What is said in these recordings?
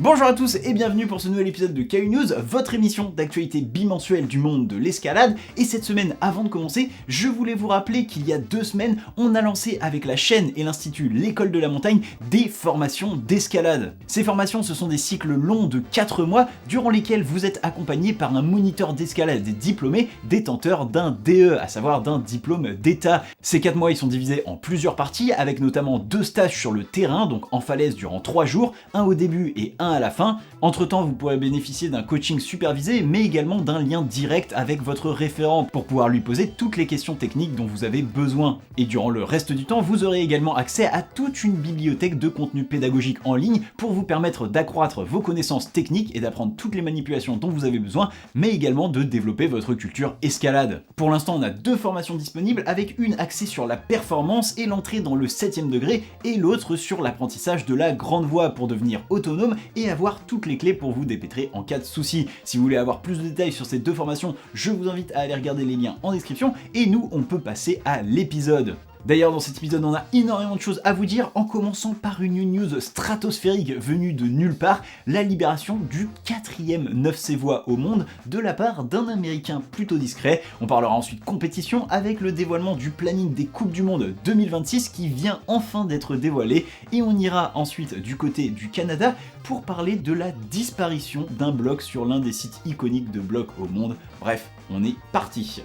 Bonjour à tous et bienvenue pour ce nouvel épisode de KU News, votre émission d'actualité bimensuelle du monde de l'escalade. Et cette semaine, avant de commencer, je voulais vous rappeler qu'il y a 2 semaines, on a lancé avec la chaîne et l'institut L'École de la Montagne des formations d'escalade. Ces formations, ce sont des cycles longs de 4 mois durant lesquels vous êtes accompagné par un moniteur d'escalade diplômé détenteur d'un DE, à savoir d'un diplôme d'État. Ces 4 mois, ils sont divisés en plusieurs parties avec notamment 2 stages sur le terrain, donc en falaise durant 3 jours, un au début et un à la fin. Entre temps, vous pourrez bénéficier d'un coaching supervisé, mais également d'un lien direct avec votre référent pour pouvoir lui poser toutes les questions techniques dont vous avez besoin. Et durant le reste du temps, vous aurez également accès à toute une bibliothèque de contenu pédagogique en ligne pour vous permettre d'accroître vos connaissances techniques et d'apprendre toutes les manipulations dont vous avez besoin, mais également de développer votre culture escalade. Pour l'instant, on a 2 formations disponibles, avec une axée sur la performance et l'entrée dans le 7e degré, et l'autre sur l'apprentissage de la grande voie pour devenir autonome et avoir toutes les clés pour vous dépêtrer en cas de souci. Si vous voulez avoir plus de détails sur ces 2 formations, je vous invite à aller regarder les liens en description, et nous, on peut passer à l'épisode. D'ailleurs, dans cet épisode, on a énormément de choses à vous dire, en commençant par une news stratosphérique venue de nulle part, la libération du 4e 9C voix au monde de la part d'un Américain plutôt discret. On parlera ensuite compétition avec le dévoilement du planning des Coupes du Monde 2026 qui vient enfin d'être dévoilé, et on ira ensuite du côté du Canada pour parler de la disparition d'un bloc sur l'un des sites iconiques de blocs au monde. Bref, on est parti.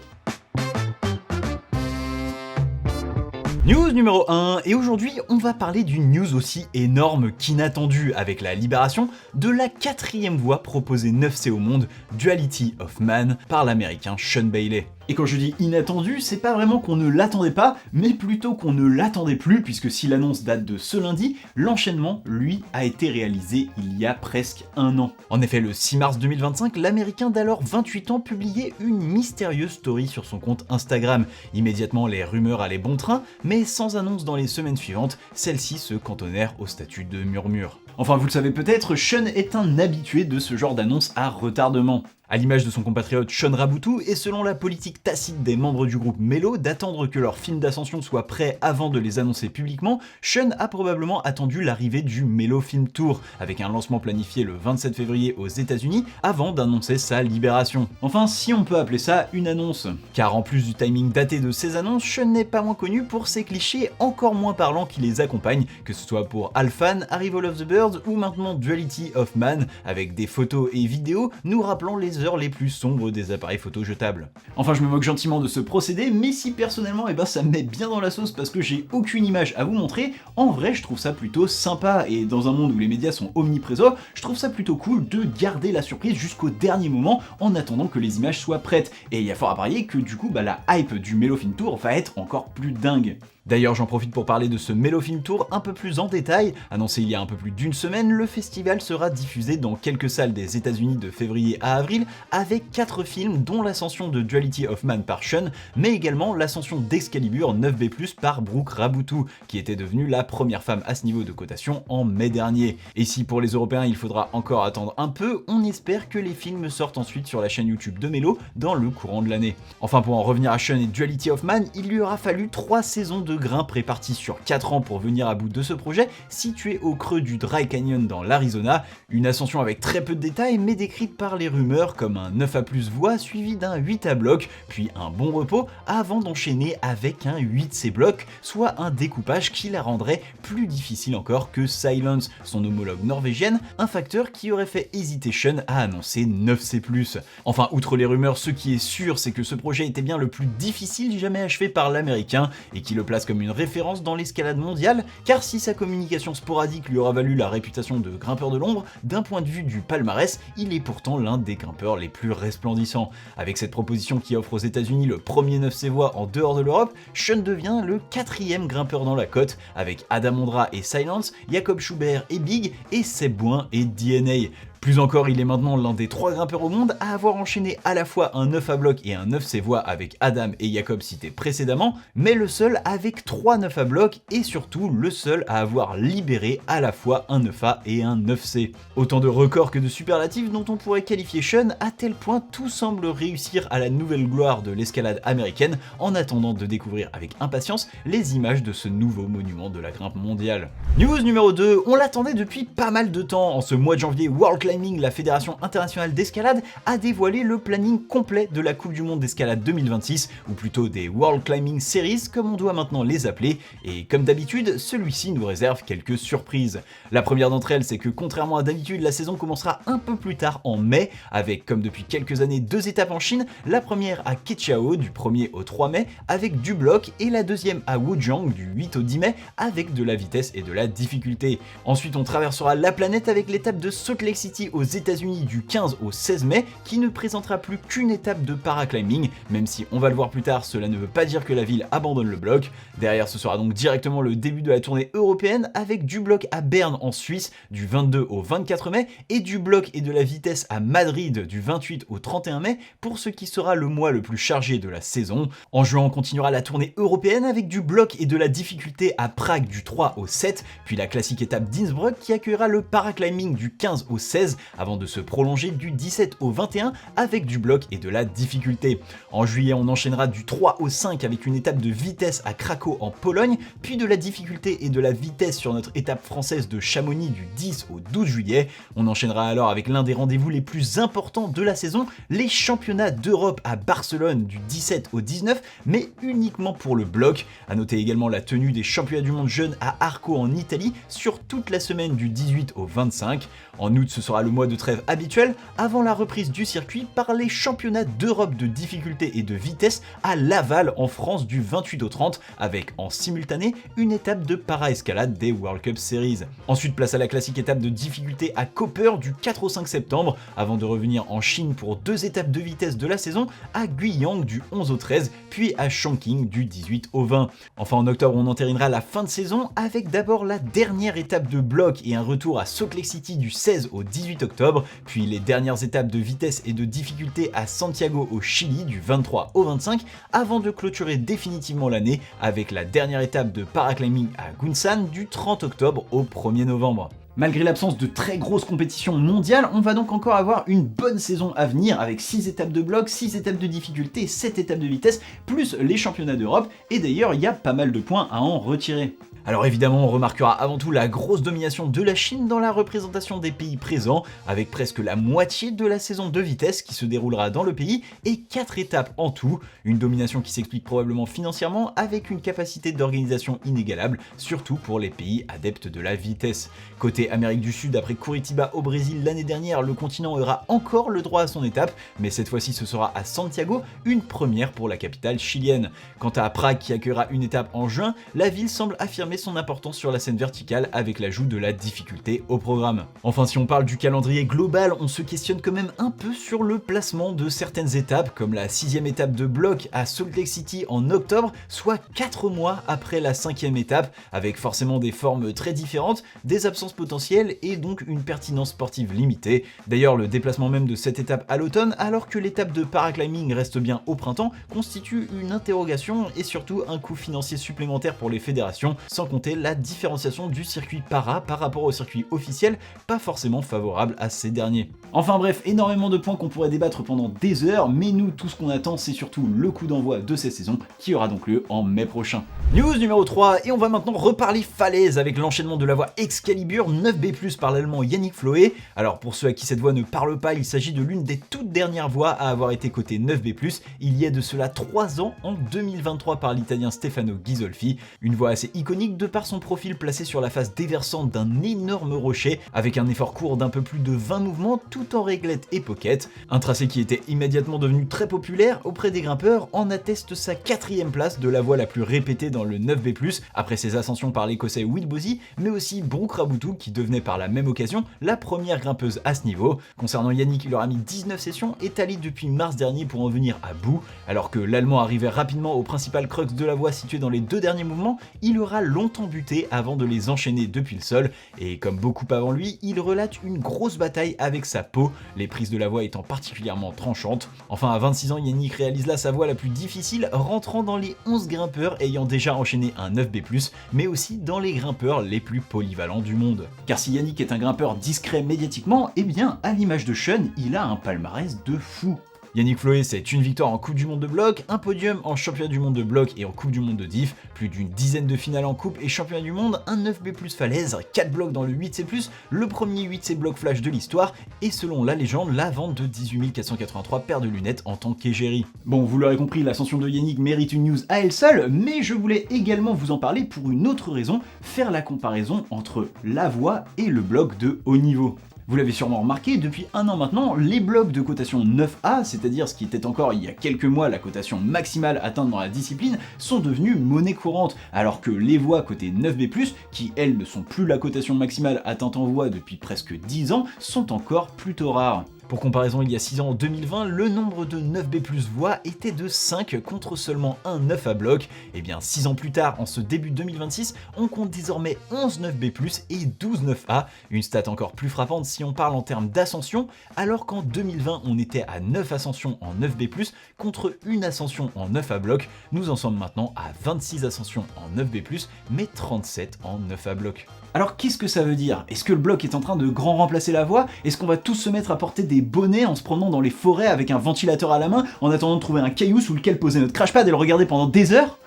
News numéro 1, et aujourd'hui on va parler d'une news aussi énorme qu'inattendue avec la libération de la 4e voie proposée 9C au monde, Duality of Man, par l'américain Sean Bailey. Et quand je dis inattendu, c'est pas vraiment qu'on ne l'attendait pas, mais plutôt qu'on ne l'attendait plus, puisque si l'annonce date de ce lundi, l'enchaînement, lui, a été réalisé il y a presque 1 an. En effet, le 6 mars 2025, l'américain d'alors 28 ans publiait une mystérieuse story sur son compte Instagram. Immédiatement, les rumeurs allaient bon train, mais sans annonce dans les semaines suivantes, celles-ci se cantonnèrent au statut de murmure. Enfin, vous le savez peut-être, Sean est un habitué de ce genre d'annonce à retardement. À l'image de son compatriote Sean Raboutou, et selon la politique tacite des membres du groupe Mello d'attendre que leur film d'ascension soit prêt avant de les annoncer publiquement, Sean a probablement attendu l'arrivée du Mello Film Tour, avec un lancement planifié le 27 février aux États-Unis avant d'annoncer sa libération. Enfin, si on peut appeler ça une annonce. Car en plus du timing daté de ces annonces, Sean n'est pas moins connu pour ses clichés encore moins parlants qui les accompagnent, que ce soit pour Alphan, Arrival of the Birds ou maintenant Duality of Man, avec des photos et vidéos nous rappelant les heures les plus sombres des appareils photo jetables. Enfin, je me moque gentiment de ce procédé, mais si personnellement ça me met bien dans la sauce parce que j'ai aucune image à vous montrer, en vrai je trouve ça plutôt sympa, et dans un monde où les médias sont omniprésents, je trouve ça plutôt cool de garder la surprise jusqu'au dernier moment en attendant que les images soient prêtes, et il y a fort à parier que du coup la hype du Mello Film Tour va être encore plus dingue. D'ailleurs, j'en profite pour parler de ce Mello Film Tour un peu plus en détail. Annoncé il y a un peu plus d'1 semaine, le festival sera diffusé dans quelques salles des États-Unis de février à avril, avec 4 films dont l'ascension de Duality of Man par Sean, mais également l'ascension d'Excalibur 9B+, par Brooke Raboutou, qui était devenue la première femme à ce niveau de cotation en mai dernier. Et si pour les Européens il faudra encore attendre un peu, on espère que les films sortent ensuite sur la chaîne YouTube de Mello dans le courant de l'année. Enfin, pour en revenir à Sean et Duality of Man, il lui aura fallu 3 saisons de grimpe réparties sur 4 ans pour venir à bout de ce projet, situé au creux du Dry Canyon dans l'Arizona, une ascension avec très peu de détails mais décrite par les rumeurs comme un 9A+ voie suivi d'un 8A bloc, puis un bon repos avant d'enchaîner avec un 8C bloc, soit un découpage qui la rendrait plus difficile encore que Silence, son homologue norvégienne, un facteur qui aurait fait hésiter Sean à annoncer 9C+. Enfin, outre les rumeurs, ce qui est sûr, c'est que ce projet était bien le plus difficile jamais achevé par l'américain, et qui le place comme une référence dans l'escalade mondiale, car si sa communication sporadique lui aura valu la réputation de grimpeur de l'ombre, d'un point de vue du palmarès, il est pourtant l'un des grimpeurs les plus resplendissants. Avec cette proposition qui offre aux États-Unis le premier 9C voix en dehors de l'Europe, Sean devient le 4e grimpeur dans la côte, avec Adam Ondra et Silence, Jacob Schubert et Big, et Seb Bouin et DNA. Plus encore, il est maintenant l'un des 3 grimpeurs au monde à avoir enchaîné à la fois un 9 à bloc et un 9 C voix avec Adam et Jacob cités précédemment, mais le seul avec 3 9 à bloc et surtout le seul à avoir libéré à la fois un 9A et un 9C. Autant de records que de superlatifs dont on pourrait qualifier Sean, à tel point tout semble réussir à la nouvelle gloire de l'escalade américaine en attendant de découvrir avec impatience les images de ce nouveau monument de la grimpe mondiale. News numéro 2, on l'attendait depuis pas mal de temps. En ce mois de janvier, World Climbing, la fédération internationale d'escalade, a dévoilé le planning complet de la Coupe du monde d'escalade 2026, ou plutôt des World Climbing Series comme on doit maintenant les appeler, et comme d'habitude, celui-ci nous réserve quelques surprises. La première d'entre elles, c'est que contrairement à d'habitude, la saison commencera un peu plus tard en mai, avec comme depuis quelques années 2 étapes en Chine, la première à Keqiao du 1er au 3 mai avec du bloc et la deuxième à Wujiang du 8 au 10 mai avec de la vitesse et de la difficulté. Ensuite on traversera la planète avec l'étape de Salt Lake City aux États-Unis du 15 au 16 mai qui ne présentera plus qu'une étape de paraclimbing, même si on va le voir plus tard, cela ne veut pas dire que la ville abandonne le bloc. Derrière ce sera donc directement le début de la tournée européenne avec du bloc à Berne en Suisse du 22 au 24 mai et du bloc et de la vitesse à Madrid du 28 au 31 mai pour ce qui sera le mois le plus chargé de la saison. En juin on continuera la tournée européenne avec du bloc et de la difficulté à Prague du 3 au 7, puis la classique étape d'Innsbruck qui accueillera le paraclimbing du 15 au 16 avant de se prolonger du 17 au 21 avec du bloc et de la difficulté. En juillet on enchaînera du 3 au 5 avec une étape de vitesse à Cracow en Pologne, puis de la difficulté et de la vitesse sur notre étape française de Chamonix du 10 au 12 juillet. On enchaînera alors avec l'un des rendez-vous les plus importants de la saison, les championnats d'Europe à Barcelone du 17 au 19, mais uniquement pour le bloc. A noter également la tenue des championnats du monde jeunes à Arco en Italie sur toute la semaine du 18 au 25. En août, ce sera le mois de trêve habituel avant la reprise du circuit par les championnats d'Europe de difficulté et de vitesse à Laval en France du 28 au 30 avec en simultané une étape de para-escalade des World Cup Series. Ensuite, place à la classique étape de difficulté à Koper du 4 au 5 septembre avant de revenir en Chine pour 2 étapes de vitesse de la saison à Guiyang du 11 au 13 puis à Chongqing du 18 au 20. Enfin en octobre on entérinera la fin de saison avec d'abord la dernière étape de bloc et un retour à Salt Lake City du 16 au 18 octobre, puis les dernières étapes de vitesse et de difficulté à Santiago au Chili du 23 au 25 avant de clôturer définitivement l'année avec la dernière étape de paraclimbing à Gunsan du 30 octobre au 1er novembre. Malgré l'absence de très grosses compétitions mondiales, on va donc encore avoir une bonne saison à venir avec 6 étapes de bloc, 6 étapes de difficulté, 7 étapes de vitesse, plus les championnats d'Europe, et d'ailleurs il y a pas mal de points à en retirer. Alors évidemment, on remarquera avant tout la grosse domination de la Chine dans la représentation des pays présents, avec presque la moitié de la saison de vitesse qui se déroulera dans le pays et 4 étapes en tout, une domination qui s'explique probablement financièrement avec une capacité d'organisation inégalable, surtout pour les pays adeptes de la vitesse. Côté Amérique du Sud, après Curitiba au Brésil l'année dernière, le continent aura encore le droit à son étape, mais cette fois-ci ce sera à Santiago, une première pour la capitale chilienne. Quant à Prague qui accueillera une étape en juin, la ville semble affirmer son importance sur la scène verticale avec l'ajout de la difficulté au programme. Enfin si on parle du calendrier global, on se questionne quand même un peu sur le placement de certaines étapes comme la 6e étape de bloc à Salt Lake City en octobre, soit 4 mois après la 5e étape, avec forcément des formes très différentes, des absences potentielles et donc une pertinence sportive limitée. D'ailleurs le déplacement même de cette étape à l'automne alors que l'étape de paraclimbing reste bien au printemps constitue une interrogation et surtout un coût financier supplémentaire pour les fédérations, sans compter la différenciation du circuit para par rapport au circuit officiel, pas forcément favorable à ces derniers. Enfin bref, énormément de points qu'on pourrait débattre pendant des heures, mais nous tout ce qu'on attend c'est surtout le coup d'envoi de cette saison qui aura donc lieu en mai prochain. News numéro 3, et on va maintenant reparler falaise avec l'enchaînement de la voie Excalibur 9B+, par l'allemand Yannick Floé. Alors pour ceux à qui cette voie ne parle pas, il s'agit de l'une des toutes dernières voies à avoir été cotée 9B+, il y a de cela 3 ans en 2023 par l'italien Stefano Ghisolfi, une voie assez iconique de par son profil placé sur la face déversante d'un énorme rocher avec un effort court d'un peu plus de 20 mouvements tout tout en réglette et pocket. Un tracé qui était immédiatement devenu très populaire auprès des grimpeurs en atteste sa 4ème place de la voie la plus répétée dans le 9B+, après ses ascensions par l'écossais Will Bozy, mais aussi Brooke Raboutou qui devenait par la même occasion la première grimpeuse à ce niveau. Concernant Yannick, il aura mis 19 sessions étalées depuis mars dernier pour en venir à bout. Alors que l'Allemand arrivait rapidement au principal crux de la voie situé dans les 2 derniers mouvements, il aura longtemps buté avant de les enchaîner depuis le sol, et comme beaucoup avant lui, il relate une grosse bataille avec sa peau, les prises de la voie étant particulièrement tranchantes. Enfin, à 26 ans, Yannick réalise là sa voie la plus difficile, rentrant dans les 11 grimpeurs ayant déjà enchaîné un 9B+, mais aussi dans les grimpeurs les plus polyvalents du monde. Car si Yannick est un grimpeur discret médiatiquement, eh bien, à l'image de Sean, il a un palmarès de fou. Yannick Floé, c'est une victoire en Coupe du Monde de bloc, un podium en Championnat du Monde de bloc et en Coupe du Monde de diff, plus d'une dizaine de finales en Coupe et Championnat du Monde, un 9B+ falaise, 4 blocs dans le 8C+, le premier 8C bloc flash de l'histoire, et selon la légende, la vente de 18 483 paires de lunettes en tant qu'égérie. Bon, vous l'aurez compris, l'ascension de Yannick mérite une news à elle seule, mais je voulais également vous en parler pour une autre raison, faire la comparaison entre la voie et le bloc de haut niveau. Vous l'avez sûrement remarqué, depuis un an maintenant, les blocs de cotation 9A, c'est-à-dire ce qui était encore il y a quelques mois la cotation maximale atteinte dans la discipline, sont devenus monnaie courante, alors que les voies côté 9B+, qui elles ne sont plus la cotation maximale atteinte en voie depuis presque 10 ans, sont encore plutôt rares. Pour comparaison, il y a 6 ans, en 2020, le nombre de 9B+ voies était de 5 contre seulement un 9A bloc. Et bien 6 ans plus tard, en ce début 2026, on compte désormais 11 9B+ et 12 9A, une stat encore plus frappante si on parle en termes d'ascension, alors qu'en 2020 on était à 9 ascensions en 9B+, contre une ascension en 9A bloc, nous en sommes maintenant à 26 ascensions en 9B+, mais 37 en 9A bloc. Alors qu'est-ce que ça veut dire? Est-ce que le bloc est en train de grand remplacer la voie? Est-ce qu'on va tous se mettre à porter des bonnets en se promenant dans les forêts avec un ventilateur à la main en attendant de trouver un caillou sous lequel poser notre crashpad et le regarder pendant des heures?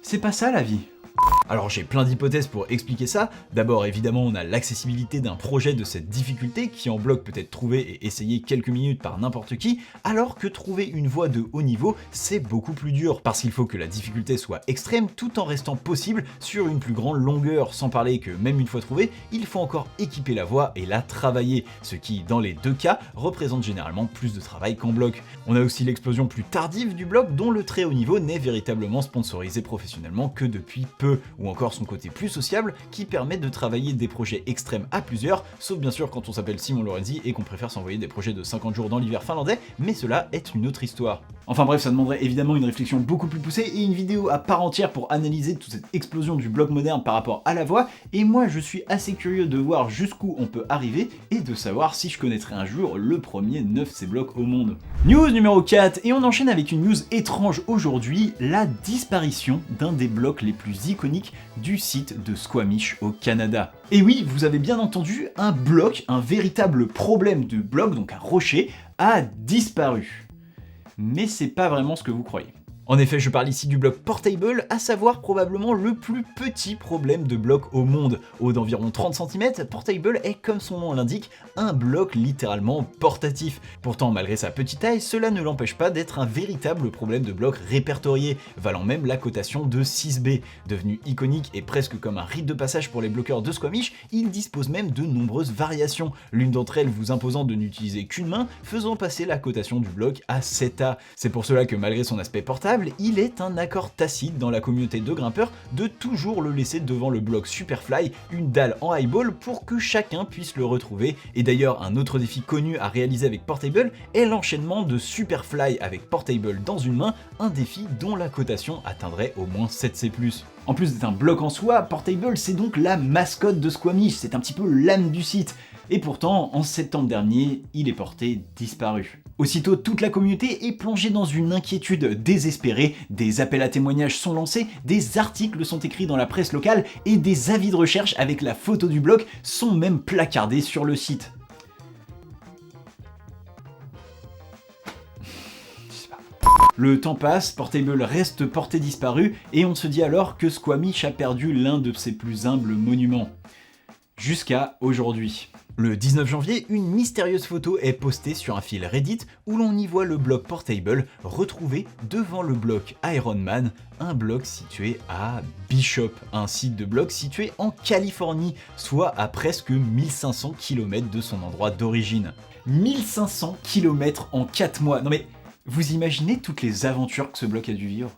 C'est pas ça la vie. Alors j'ai plein d'hypothèses pour expliquer ça. D'abord évidemment on a l'accessibilité d'un projet de cette difficulté qui en bloc peut être trouvé et essayé quelques minutes par n'importe qui, alors que trouver une voie de haut niveau c'est beaucoup plus dur parce qu'il faut que la difficulté soit extrême tout en restant possible sur une plus grande longueur, sans parler que même une fois trouvée, il faut encore équiper la voie et la travailler, ce qui dans les deux cas représente généralement plus de travail qu'en bloc. On a aussi l'explosion plus tardive du bloc dont le très haut niveau n'est véritablement sponsorisé professionnellement que depuis peu, ou encore son côté plus sociable qui permet de travailler des projets extrêmes à plusieurs, sauf bien sûr quand on s'appelle Simon Lorenzi et qu'on préfère s'envoyer des projets de 50 jours dans l'hiver finlandais, mais cela est une autre histoire. Enfin bref, ça demanderait évidemment une réflexion beaucoup plus poussée et une vidéo à part entière pour analyser toute cette explosion du bloc moderne par rapport à la voie, et moi je suis assez curieux de voir jusqu'où on peut arriver et de savoir si je connaîtrai un jour le premier 9C bloc au monde. News numéro 4, et on enchaîne avec une news étrange aujourd'hui, la disparition d'un des blocs les plus iconiques du site de Squamish au Canada. Et oui, vous avez bien entendu, un bloc, un véritable problème de bloc, donc un rocher, a disparu. Mais c'est pas vraiment ce que vous croyez. En effet, je parle ici du bloc Portable, à savoir probablement le plus petit problème de bloc au monde. Haut d'environ 30 cm, Portable est, comme son nom l'indique, un bloc littéralement portatif. Pourtant, malgré sa petite taille, cela ne l'empêche pas d'être un véritable problème de bloc répertorié, valant même la cotation de 6B. Devenu iconique et presque comme un rite de passage pour les bloqueurs de Squamish, il dispose même de nombreuses variations, l'une d'entre elles vous imposant de n'utiliser qu'une main, faisant passer la cotation du bloc à 7A. C'est pour cela que malgré son aspect portable, il est un accord tacite dans la communauté de grimpeurs de toujours le laisser devant le bloc Superfly, une dalle en highball pour que chacun puisse le retrouver. Et d'ailleurs, un autre défi connu à réaliser avec Portable est l'enchaînement de Superfly avec Portable dans une main, un défi dont la cotation atteindrait au moins 7C+. En plus d'être un bloc en soi, Portable c'est donc la mascotte de Squamish, c'est un petit peu l'âme du site. Et pourtant, en septembre dernier, il est porté disparu. Aussitôt, toute la communauté est plongée dans une inquiétude désespérée, des appels à témoignages sont lancés, des articles sont écrits dans la presse locale et des avis de recherche avec la photo du bloc sont même placardés sur le site. Le temps passe, Portable reste porté disparu et on se dit alors que Squamish a perdu l'un de ses plus humbles monuments. Jusqu'à aujourd'hui. Le 19 janvier, une mystérieuse photo est postée sur un fil Reddit où l'on y voit le bloc Portable retrouvé devant le bloc Iron Man, un bloc situé à Bishop, un site de bloc situé en Californie, soit à presque 1500 km de son endroit d'origine. 1500 km en 4 mois, non mais vous imaginez toutes les aventures que ce bloc a dû vivre?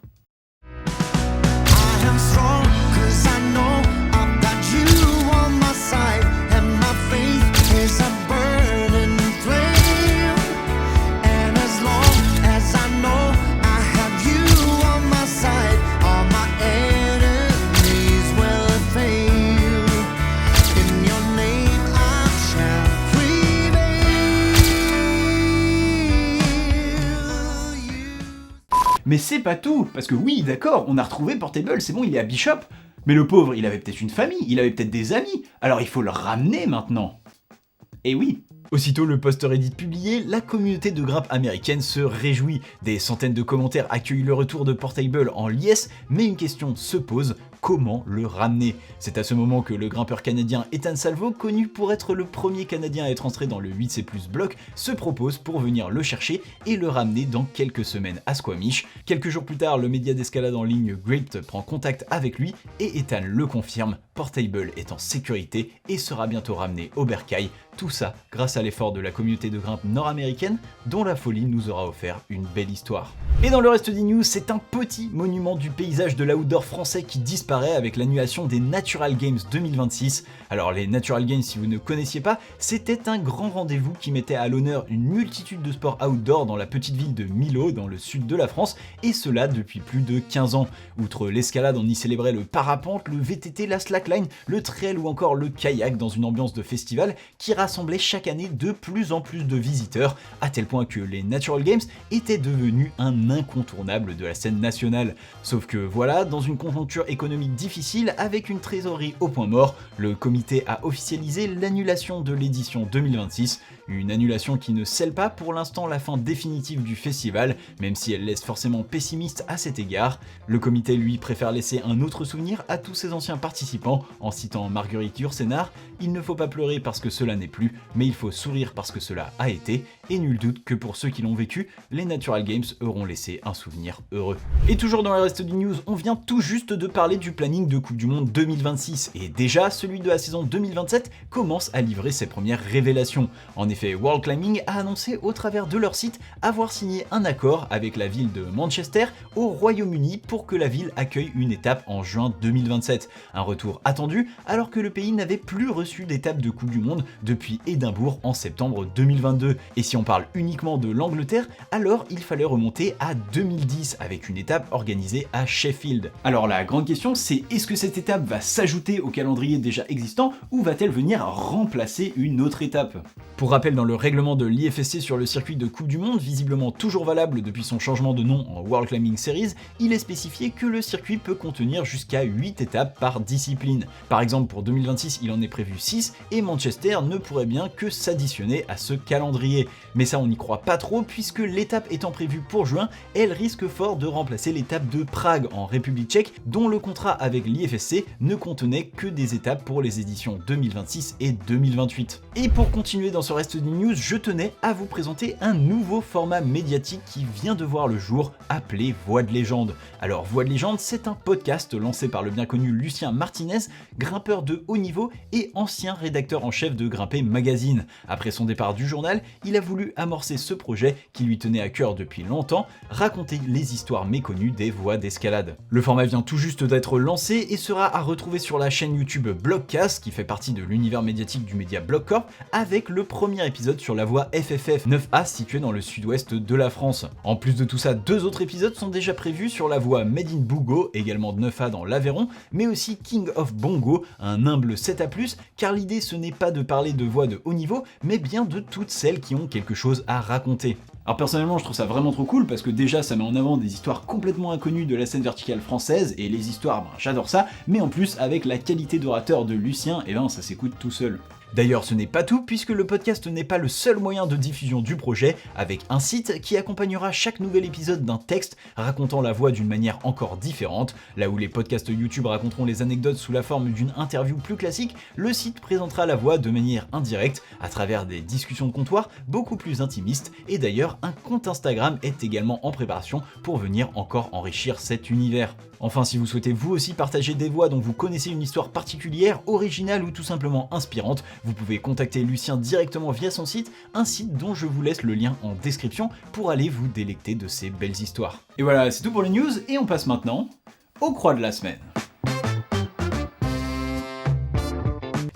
Mais c'est pas tout, parce que oui, d'accord, on a retrouvé Portable, c'est bon, il est à Bishop, mais le pauvre, il avait peut-être une famille, il avait peut-être des amis, alors il faut le ramener maintenant. Et oui. Aussitôt le post Reddit publié, la communauté de grimpe américaine se réjouit. Des centaines de commentaires accueillent le retour de Portable en liesse, mais une question se pose, comment le ramener? C'est à ce moment que le grimpeur canadien Ethan Salvo, connu pour être le premier Canadien à être entré dans le 8C+ bloc, se propose pour venir le chercher et le ramener dans quelques semaines à Squamish. Quelques jours plus tard, le média d'escalade en ligne Gripped prend contact avec lui et Ethan le confirme, Portable est en sécurité et sera bientôt ramené au bercail. Tout ça grâce à l'effort de la communauté de grimpe nord-américaine dont la folie nous aura offert une belle histoire. Et dans le reste des news, c'est un petit monument du paysage de l'outdoor français qui disparaît avec l'annulation des Natural Games 2026. Alors les Natural Games, si vous ne connaissiez pas, c'était un grand rendez-vous qui mettait à l'honneur une multitude de sports outdoor dans la petite ville de Millau dans le sud de la France, et cela depuis plus de 15 ans. Outre l'escalade, on y célébrait le parapente, le VTT, la slackline, le trail ou encore le kayak dans une ambiance de festival qui rassemblait chaque année de plus en plus de visiteurs, à tel point que les Natural Games étaient devenus un incontournable de la scène nationale. Sauf que voilà, dans une conjoncture économique difficile, avec une trésorerie au point mort, le comité a officialisé l'annulation de l'édition 2026, une annulation qui ne scelle pas pour l'instant la fin définitive du festival, même si elle laisse forcément pessimiste à cet égard. Le comité lui préfère laisser un autre souvenir à tous ses anciens participants, en citant Marguerite Yourcenar, il ne faut pas pleurer parce que cela n'est plus, mais il faut sourire parce que cela a été, et nul doute que pour ceux qui l'ont vécu, les Natural Games auront laissé un souvenir heureux. Et toujours dans le reste du news, on vient tout juste de parler du planning de Coupe du Monde 2026, et déjà celui de la saison 2027 commence à livrer ses premières révélations. En effet, World Climbing a annoncé au travers de leur site avoir signé un accord avec la ville de Manchester au Royaume-Uni pour que la ville accueille une étape en juin 2027. Un retour attendu alors que le pays n'avait plus reçu d'étape de Coupe du Monde depuis Édimbourg en septembre 2022. Et si on parle uniquement de l'Angleterre, alors il fallait remonter à 2010 avec une étape organisée à Sheffield. Alors la grande question c'est, est-ce que cette étape va s'ajouter au calendrier déjà existant ou va-t-elle venir remplacer une autre étape? Pour rappel, dans le règlement de l'IFSC sur le circuit de Coupe du Monde, visiblement toujours valable depuis son changement de nom en World Climbing Series, il est spécifié que le circuit peut contenir jusqu'à 8 étapes par discipline. Par exemple, pour 2026, il en est prévu 6 et Manchester ne pourrait bien que s'additionner à ce calendrier. Mais ça, on n'y croit pas trop puisque l'étape étant prévue pour juin, elle risque fort de remplacer l'étape de Prague en République tchèque, dont le contrat avec l'IFSC ne contenait que des étapes pour les éditions 2026 et 2028. Et pour continuer dans ce reste des news, je tenais à vous présenter un nouveau format médiatique qui vient de voir le jour, appelé Voix de Légende. Alors Voix de Légende, c'est un podcast lancé par le bien connu Lucien Martinez, grimpeur de haut niveau et ancien rédacteur en chef de Grimper Magazine. Après son départ du journal, il a voulu amorcer ce projet qui lui tenait à cœur depuis longtemps, raconter les histoires méconnues des voies d'escalade. Le format vient tout juste d'être lancé et sera à retrouver sur la chaîne YouTube Blogcast, qui fait partie de l'univers médiatique du média Blogcorp, avec le premier épisode sur la voie FFF 9A située dans le sud-ouest de la France. En plus de tout ça, 2 autres épisodes sont déjà prévus sur la voie Made in Bougo, également de 9A dans l'Aveyron, mais aussi King of Bongo, un humble 7A+, car l'idée ce n'est pas de parler de voies de haut niveau, mais bien de toutes celles qui ont quelque chose à raconter. Alors personnellement je trouve ça vraiment trop cool parce que déjà ça met en avant des histoires complètement inconnues de la scène verticale française, et les histoires, j'adore ça, mais en plus avec la qualité d'orateur de Lucien, et ça s'écoute tout seul. D'ailleurs, ce n'est pas tout, puisque le podcast n'est pas le seul moyen de diffusion du projet, avec un site qui accompagnera chaque nouvel épisode d'un texte racontant la voix d'une manière encore différente. Là où les podcasts YouTube raconteront les anecdotes sous la forme d'une interview plus classique, le site présentera la voix de manière indirecte, à travers des discussions de comptoir beaucoup plus intimistes, et d'ailleurs, un compte Instagram est également en préparation pour venir encore enrichir cet univers. Enfin, si vous souhaitez vous aussi partager des voix dont vous connaissez une histoire particulière, originale ou tout simplement inspirante, vous pouvez contacter Lucien directement via son site, un site dont je vous laisse le lien en description pour aller vous délecter de ces belles histoires. Et voilà, c'est tout pour les news, et on passe maintenant aux croix de la semaine.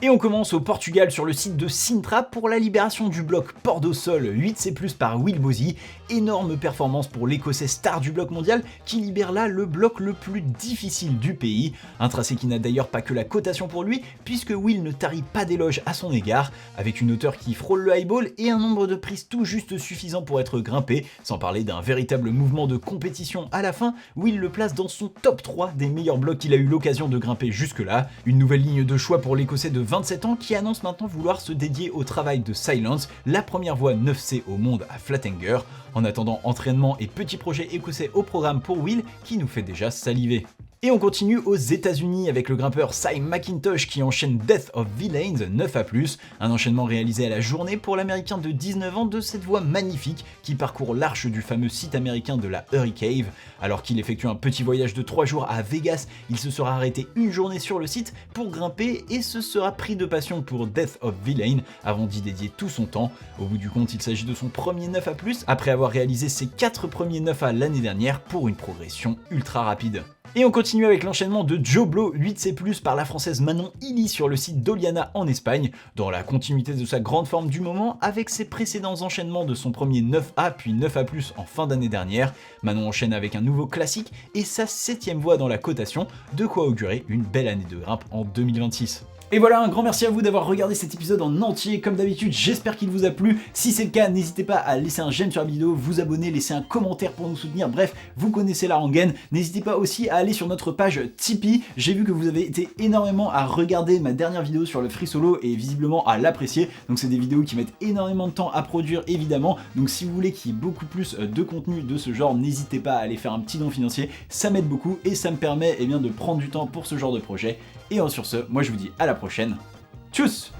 Et on commence au Portugal sur le site de Sintra pour la libération du bloc Port do Sol 8C+, par Will Bosi. Énorme performance pour l'écossais star du bloc mondial qui libère là le bloc le plus difficile du pays. Un tracé qui n'a d'ailleurs pas que la cotation pour lui, puisque Will ne tarit pas d'éloges à son égard, avec une hauteur qui frôle le highball et un nombre de prises tout juste suffisant pour être grimpé, sans parler d'un véritable mouvement de compétition à la fin. Will le place dans son top 3 des meilleurs blocs qu'il a eu l'occasion de grimper jusque-là. Une nouvelle ligne de choix pour l'écossais de 27 ans qui annonce maintenant vouloir se dédier au travail de Silence, la première voie 9C au monde à Flatanger. En attendant, entraînement et petits projets écossais au programme pour Will qui nous fait déjà saliver. Et on continue aux États-Unis avec le grimpeur Cy McIntosh qui enchaîne Death of Villains 9A+, un enchaînement réalisé à la journée pour l'américain de 19 ans de cette voie magnifique qui parcourt l'arche du fameux site américain de la Hurricane. Alors qu'il effectue un petit voyage de 3 jours à Vegas, il se sera arrêté une journée sur le site pour grimper et se sera pris de passion pour Death of Villains avant d'y dédier tout son temps. Au bout du compte, il s'agit de son premier 9A+, après avoir réalisé ses 4 premiers 9A l'année dernière pour une progression ultra rapide. Et on continue avec l'enchaînement de Joe Blow 8C+, par la française Manon Illy sur le site d'Oliana en Espagne, dans la continuité de sa grande forme du moment avec ses précédents enchaînements de son premier 9A puis 9A+, en fin d'année dernière. Manon enchaîne avec un nouveau classique et sa 7ème voie dans la cotation, de quoi augurer une belle année de grimpe en 2026. Et voilà, un grand merci à vous d'avoir regardé cet épisode en entier. Comme d'habitude, j'espère qu'il vous a plu. Si c'est le cas, n'hésitez pas à laisser un j'aime sur la vidéo, vous abonner, laisser un commentaire pour nous soutenir. Bref, vous connaissez la rengaine. N'hésitez pas aussi à aller sur notre page Tipeee. J'ai vu que vous avez été énormément à regarder ma dernière vidéo sur le free solo et visiblement à l'apprécier. Donc c'est des vidéos qui mettent énormément de temps à produire évidemment. Donc si vous voulez qu'il y ait beaucoup plus de contenu de ce genre, n'hésitez pas à aller faire un petit don financier. Ça m'aide beaucoup et ça me permet de prendre du temps pour ce genre de projet. Et sur ce, moi je vous dis à la prochaine. Tchuss!